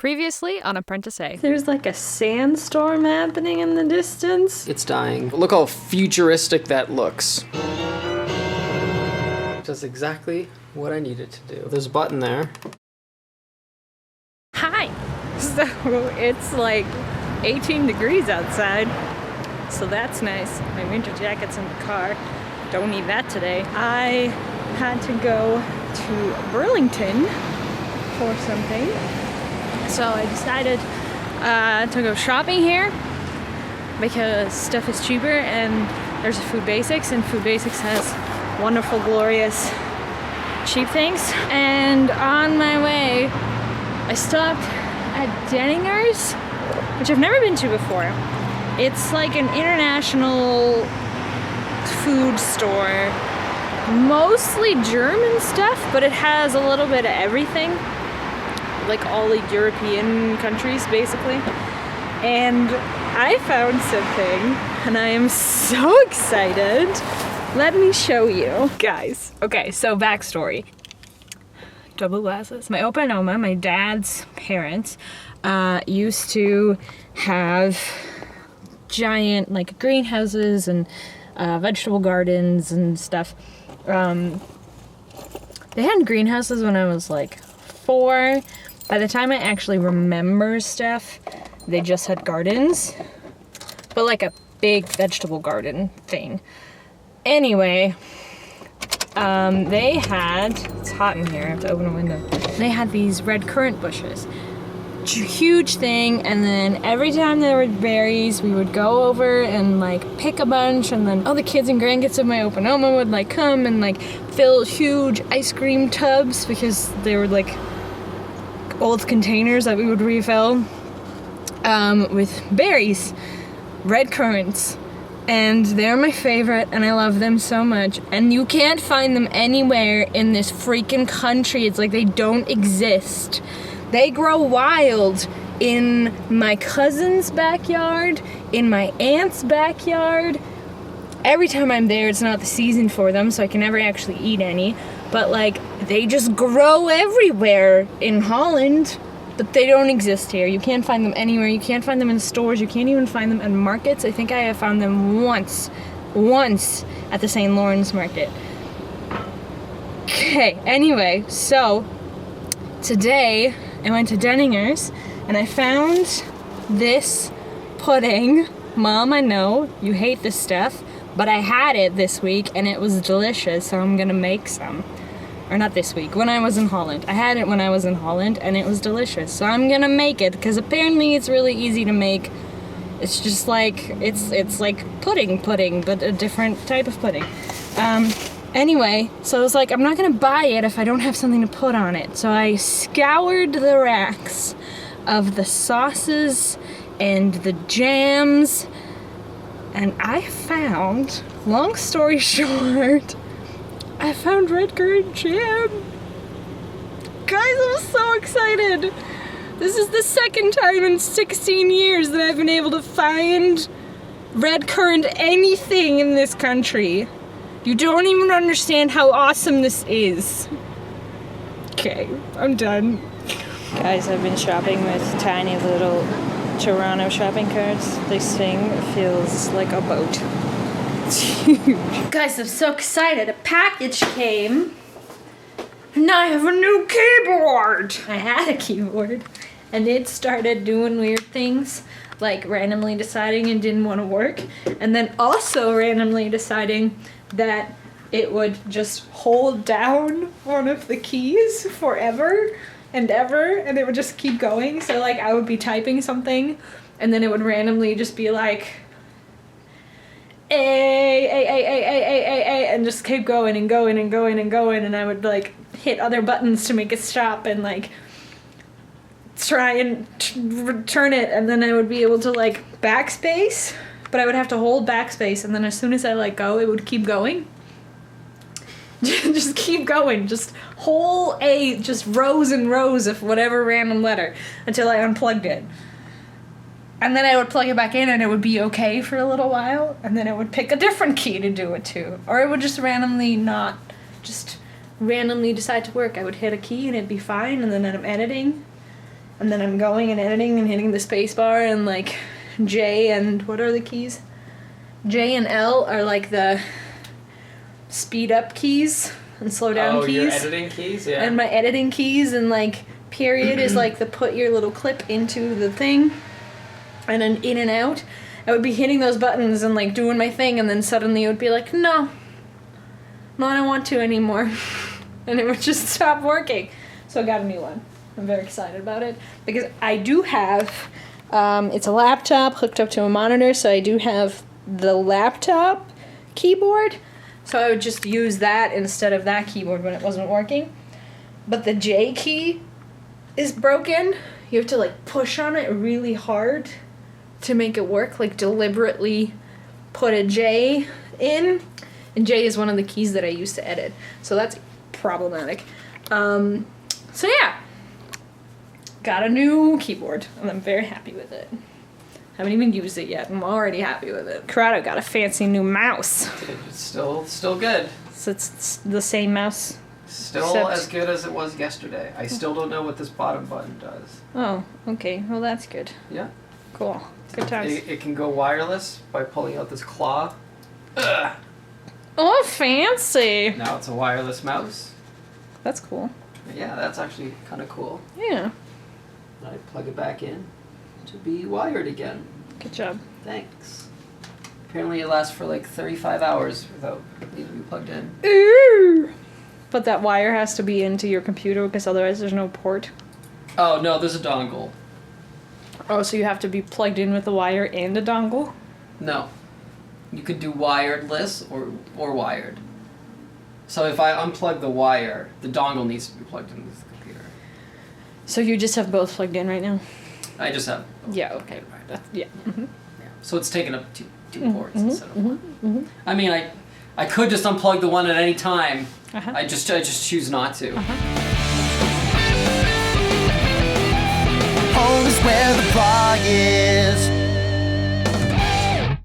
Previously on ApprenticeEh. There's like a sandstorm happening in the distance. It's dying. Look how futuristic that looks. Does exactly what I need it to do. There's a button there. Hi! So it's like 18 degrees outside, so that's nice. My winter jacket's in the car. Don't need that today. I had to go to Burlington for something, so I decided to go shopping here because stuff is cheaper and there's a Food Basics, and Food Basics has wonderful, glorious, cheap things. And on my way, I stopped at Denninger's, which I've never been to before. It's like an international food store, mostly German stuff, but it has a little bit of everything, like all the European countries basically. And I found something and I am so excited. Let me show you guys. Okay, so backstory. Double glasses. My opa and oma, my dad's parents, used to have giant like greenhouses and vegetable gardens and stuff. They had greenhouses when I was like 4. By the time I actually remember stuff, they just had gardens, but like a big vegetable garden thing. Anyway, they had, it's hot in here, I have to open a window. They had these red currant bushes. Huge thing, and then every time there were berries, we would go over and like pick a bunch, and then all the kids and grandkids of my opa and oma would like come and like fill huge ice cream tubs because they were like old containers that we would refill with berries, red currants. And they're my favorite, and I love them so much. And you can't find them anywhere in this freaking country. It's like they don't exist. They grow wild in my cousin's backyard, in my aunt's backyard. Every time I'm there, it's not the season for them, so I can never actually eat any. But like, they just grow everywhere in Holland. But they don't exist here. You can't find them anywhere. You can't find them in stores. You can't even find them at markets. I think I have found them once at the St. Lawrence market. Okay, anyway, so today I went to Denninger's and I found this pudding. Mom, I know you hate this stuff, but I had it this week and it was delicious, so I'm gonna make some. Or not this week, when I was in Holland. I had it when I was in Holland and it was delicious. So I'm gonna make it because apparently it's really easy to make. It's just like, it's like pudding, but a different type of pudding. Anyway, so I was like, I'm not gonna buy it if I don't have something to put on it. So I scoured the racks of the sauces and the jams, and I found, long story short, I found red currant jam. Guys, I'm so excited. This is the second time in 16 years that I've been able to find red currant anything in this country. You don't even understand how awesome this is. Okay, I'm done. Guys, I've been shopping with tiny little Toronto shopping carts. This thing feels like a boat. It's huge. Guys, I'm so excited. A package came. And I have a new keyboard. I had a keyboard. And it started doing weird things. Like randomly deciding it didn't want to work. And then also randomly deciding that it would just hold down one of the keys forever and ever. And it would just keep going. So like I would be typing something. And then it would randomly just be like, A, and just keep going and going and going and going, and I would like hit other buttons to make it stop and like try and return it, and then I would be able to like backspace, but I would have to hold backspace, and then as soon as I let go, it would keep going. Just keep going, just whole A, just rows and rows of whatever random letter until I unplugged it. And then I would plug it back in and it would be okay for a little while, and then it would pick a different key to do it to. Or it would just randomly decide to work. I would hit a key and it'd be fine, and then I'm editing And then I'm going and editing and hitting the space bar, and like J and what are the keys? J and L are like the speed up keys and slow down keys. Your editing keys, yeah. And my editing keys, and like period is like the put your little clip into the thing, and then in and out. I would be hitting those buttons and like doing my thing, and then suddenly it would be like, no, I don't want to anymore. And it would just stop working. So I got a new one. I'm very excited about it because I do have, it's a laptop hooked up to a monitor, so I do have the laptop keyboard. So I would just use that instead of that keyboard when it wasn't working. But the J key is broken. You have to like push on it really hard to make it work, like deliberately put a J in. And J is one of the keys that I use to edit. So that's problematic. So yeah, got a new keyboard and I'm very happy with it. Haven't even used it yet. I'm already happy with it. Corrado got a fancy new mouse. It's still good. So it's the same mouse. Still as good as it was yesterday. I still don't know what this bottom button does. Oh, okay. Well, that's good. Yeah. Cool. Good times. It can go wireless by pulling out this claw. Ugh. Oh, fancy. Now it's a wireless mouse. That's cool. Yeah, that's actually kind of cool. Yeah. I plug it back in to be wired again. Good job. Thanks. Apparently it lasts for like 35 hours without needing to be plugged in. Ooh. But that wire has to be into your computer because otherwise there's no port. Oh, no, there's a dongle. Oh, so you have to be plugged in with a wire and a dongle? No. You could do wireless or wired. So if I unplug the wire, the dongle needs to be plugged into the computer. So you just have both plugged in right now? I just have... Yeah, okay. That's, yeah. Mm-hmm. Yeah. So it's taking up two ports instead of one. I mean, I could just unplug the one at any time. I just choose not to. Home is where the bar is.